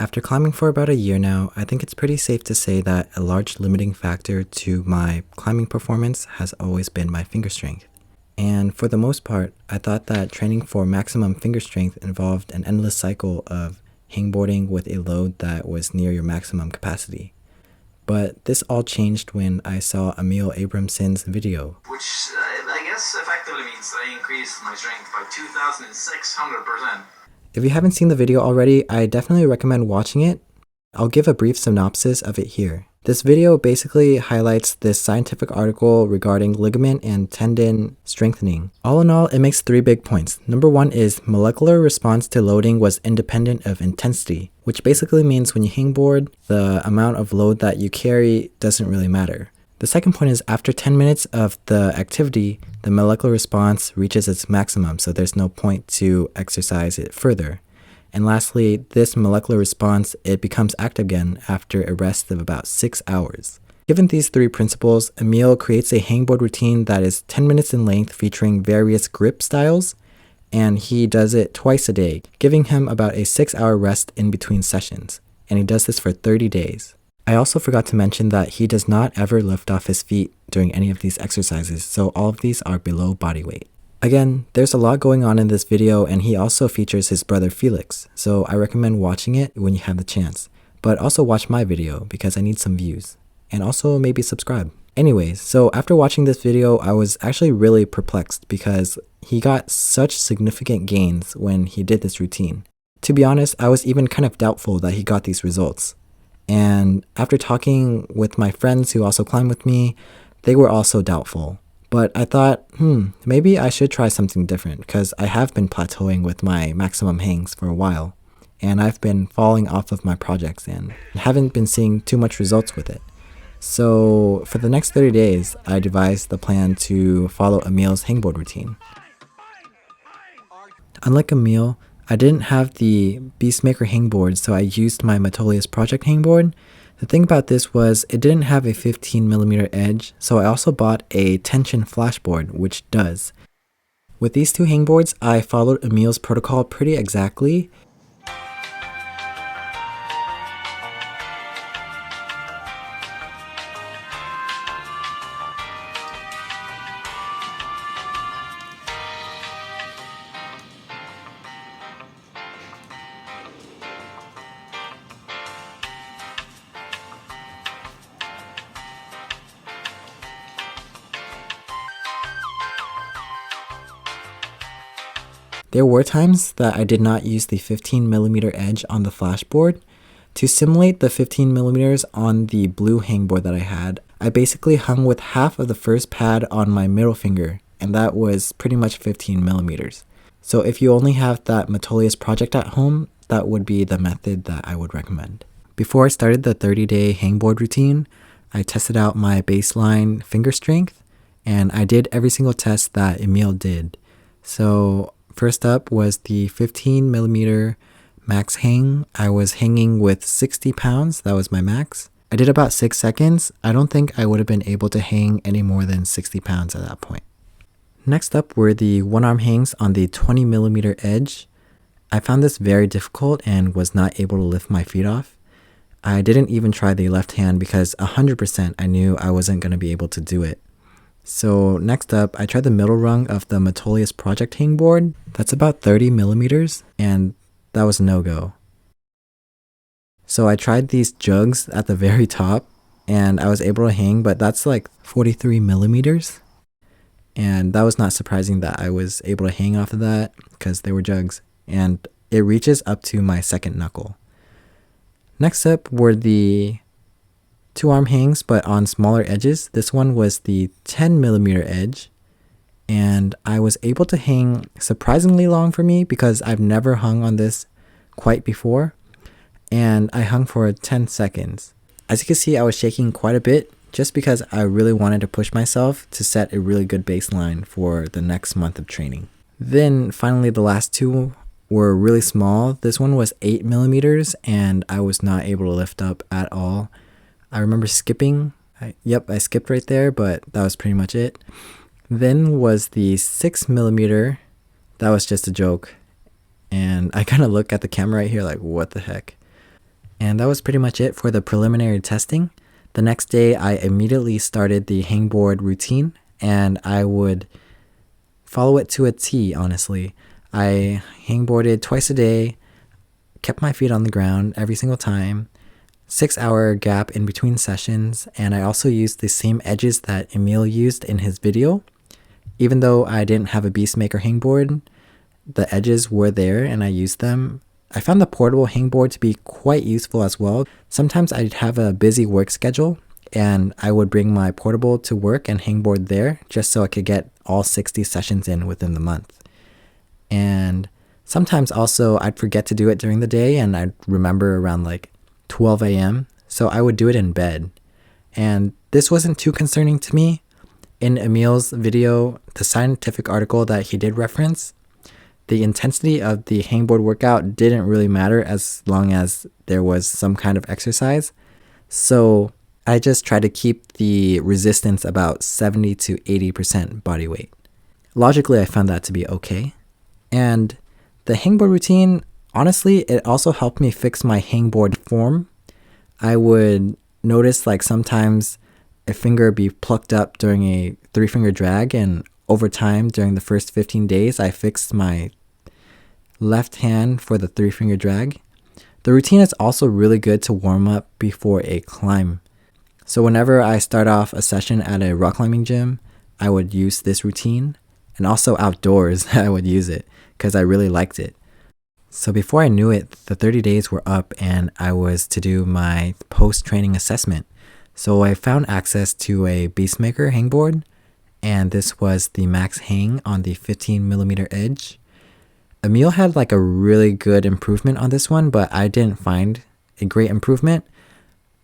After climbing for about a year now, I think it's pretty safe to say that a large limiting factor to my climbing performance has always been my finger strength. And for the most part, I thought that training for maximum finger strength involved an endless cycle of hangboarding with a load that was near your maximum capacity. But this all changed when I saw Emil Abrahamsson's video, which I guess effectively means that I increased my strength by 2,600%. If you haven't seen the video already, I definitely recommend watching it. I'll give a brief synopsis of it here. This video basically highlights this scientific article regarding ligament and tendon strengthening. All in all, it makes 3 big points. Number 1 is molecular response to loading was independent of intensity, which basically means when you hangboard, the amount of load that you carry doesn't really matter. The second point is after 10 minutes of the activity, the molecular response reaches its maximum, so there's no point to exercise it further. And lastly, this molecular response, it becomes active again after a rest of about 6 hours. Given these 3 principles, Emil creates a hangboard routine that is 10 minutes in length featuring various grip styles, and he does it twice a day, giving him about a 6-hour rest in between sessions. And he does this for 30 days. I also forgot to mention that he does not ever lift off his feet during any of these exercises, so all of these are below body weight. Again, there's a lot going on in this video, and he also features his brother Felix, so I recommend watching it when you have the chance. But also watch my video because I need some views. And also maybe subscribe. Anyways, so after watching this video, I was actually really perplexed because he got such significant gains when he did this routine. To be honest, I was even kind of doubtful that he got these results. And after talking with my friends who also climb with me, they were also doubtful. But I thought, maybe I should try something different because I have been plateauing with my maximum hangs for a while. And I've been falling off of my projects and haven't been seeing too much results with it. So for the next 30 days, I devised the plan to follow Emil's hangboard routine. Unlike Emil, I didn't have the Beastmaker hangboard, so I used my Metolius Project hangboard. The thing about this was it didn't have a 15mm edge, so I also bought a tension flashboard, which does. With these 2 hangboards, I followed Emil's protocol pretty exactly. There were times that I did not use the 15mm edge on the flashboard. To simulate the 15mm on the blue hangboard that I had, I basically hung with half of the first pad on my middle finger, and that was pretty much 15mm. So if you only have that Metolius Project at home, that would be the method that I would recommend. Before I started the 30-day hangboard routine, I tested out my baseline finger strength, and I did every single test that Emil did. So first up was the 15mm max hang. I was hanging with 60 pounds. That was my max. I did about 6 seconds. I don't think I would have been able to hang any more than 60 pounds at that point. Next up were the one-arm hangs on the 20mm edge. I found this very difficult and was not able to lift my feet off. I didn't even try the left hand because 100% I knew I wasn't going to be able to do it. So next up, I tried the middle rung of the Metolius Project hangboard. That's about 30mm, and that was no-go. So I tried these jugs at the very top, and I was able to hang, but that's like 43mm. And that was not surprising that I was able to hang off of that because they were jugs, and it reaches up to my second knuckle. Next up were the 2-arm hangs, but on smaller edges. This one was the 10mm edge, and I was able to hang surprisingly long for me because I've never hung on this quite before, and I hung for 10 seconds. As you can see, I was shaking quite a bit just because I really wanted to push myself to set a really good baseline for the next month of training. Then finally the last 2 were really small. This one was 8mm, and I was not able to lift up at all. I remember skipping. I skipped right there, but that was pretty much it. Then was the 6mm. That was just a joke. And I kind of look at the camera right here like, what the heck? And that was pretty much it for the preliminary testing. The next day, I immediately started the Hangboard routine, and I would follow it to a T, honestly. I hangboarded twice a day, kept my feet on the ground every single time, 6-hour gap in between sessions, and I also used the same edges that Emil used in his video. Even though I didn't have a Beastmaker hangboard, the edges were there and I used them. I found the portable hangboard to be quite useful as well. Sometimes I'd have a busy work schedule and I would bring my portable to work and hangboard there just so I could get all 60 sessions in within the month. And sometimes also I'd forget to do it during the day and I'd remember around like 12 a.m. So I would do it in bed. And this wasn't too concerning to me. In Emil's video, the scientific article that he did reference, the intensity of the hangboard workout didn't really matter as long as there was some kind of exercise. So I just tried to keep the resistance about 70 to 80% body weight. Logically, I found that to be okay. And the hangboard routine, honestly, it also helped me fix my hangboard form. I would notice like sometimes a finger be plucked up during a 3-finger drag, and over time during the first 15 days, I fixed my left hand for the 3-finger drag. The routine is also really good to warm up before a climb. So whenever I start off a session at a rock climbing gym, I would use this routine, and also outdoors I would use it because I really liked it. So before I knew it, the 30 days were up and I was to do my post-training assessment. So I found access to a Beastmaker hangboard, and this was the max hang on the 15mm edge. Emil had like a really good improvement on this one, but I didn't find a great improvement.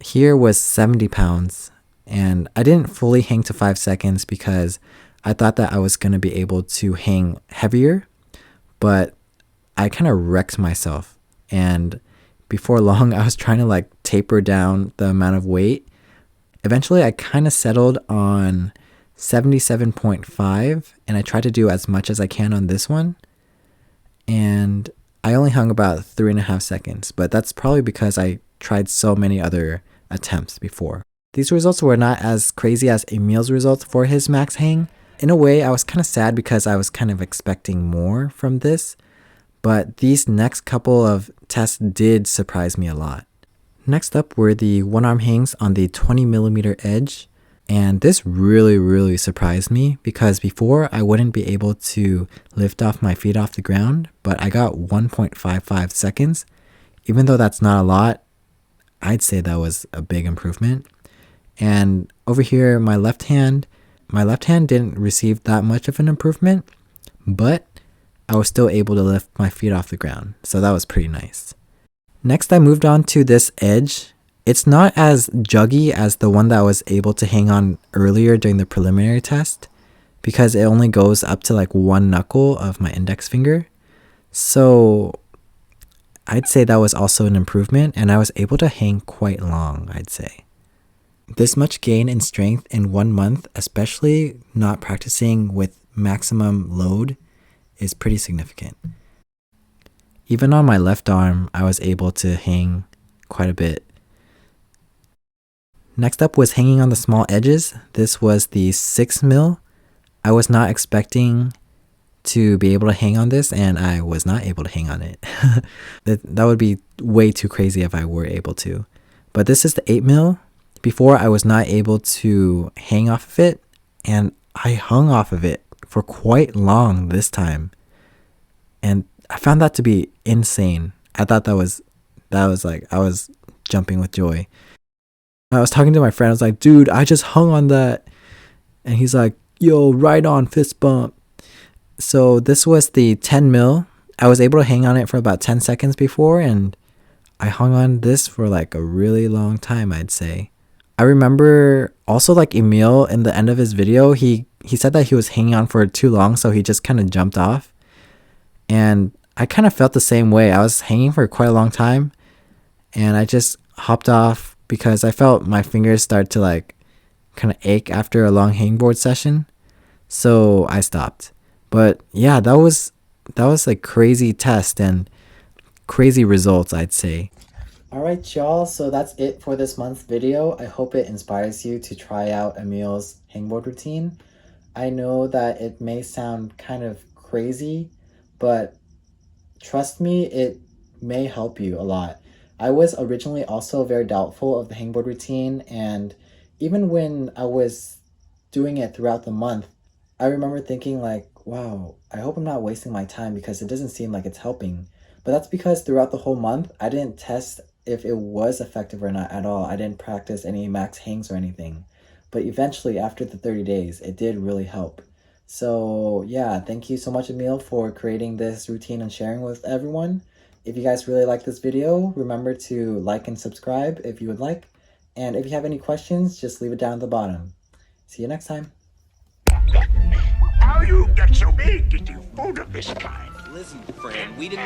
Here was 70 pounds, and I didn't fully hang to 5 seconds because I thought that I was going to be able to hang heavier, but I kind of wrecked myself. And before long, I was trying to like taper down the amount of weight. Eventually, I kind of settled on 77.5, and I tried to do as much as I can on this one. And I only hung about 3.5 seconds, but that's probably because I tried so many other attempts before. These results were not as crazy as Emil's results for his max hang. In a way, I was kind of sad because I was kind of expecting more from this, but these next couple of tests did surprise me a lot. Next up were the one-arm hangs on the 20mm edge, and this really surprised me because before I wouldn't be able to lift off my feet off the ground, but I got 1.55 seconds. Even though that's not a lot, I'd say that was a big improvement. And over here, my left hand didn't receive that much of an improvement, but I was still able to lift my feet off the ground, so that was pretty nice. Next, I moved on to this edge. It's not as juggy as the one that I was able to hang on earlier during the preliminary test because it only goes up to like 1 knuckle of my index finger. So I'd say that was also an improvement, and I was able to hang quite long, I'd say. This much gain in strength in 1 month, especially not practicing with maximum load, is pretty significant. Even on my left arm, I was able to hang quite a bit. Next up was hanging on the small edges. This was the 6mm. I was not expecting to be able to hang on this, and I was not able to hang on it. That would be way too crazy if I were able to. But this is the 8mm. Before, I was not able to hang off of it, and I hung off of it for quite long this time. And I found that to be insane. I thought that was like, I was jumping with joy. I was talking to my friend, I was like, dude, I just hung on that. And he's like, yo, right on, fist bump. So this was the 10mm. I was able to hang on it for about 10 seconds before, and I hung on this for like a really long time, I'd say. I remember also like Emil in the end of his video, he said that he was hanging on for too long, so he just kind of jumped off. And I kind of felt the same way. I was hanging for quite a long time, and I just hopped off because I felt my fingers start to like kind of ache after a long hangboard session. So I stopped. But yeah, that was like crazy test and crazy results, I'd say. Alright, y'all, so that's it for this month's video. I hope it inspires you to try out Emil's hangboard routine. I know that it may sound kind of crazy, but trust me, it may help you a lot. I was originally also very doubtful of the hangboard routine, and even when I was doing it throughout the month, I remember thinking like, wow, I hope I'm not wasting my time because it doesn't seem like it's helping. But that's because throughout the whole month, I didn't test if it was effective or not at all. I didn't practice any max hangs or anything. But eventually, after the 30 days, it did really help. So yeah, thank you so much, Emil, for creating this routine and sharing with everyone. If you guys really like this video, remember to like and subscribe if you would like. And if you have any questions, just leave it down at the bottom. See you next time. How you get so big into food of this kind? Listen, friend, we didn't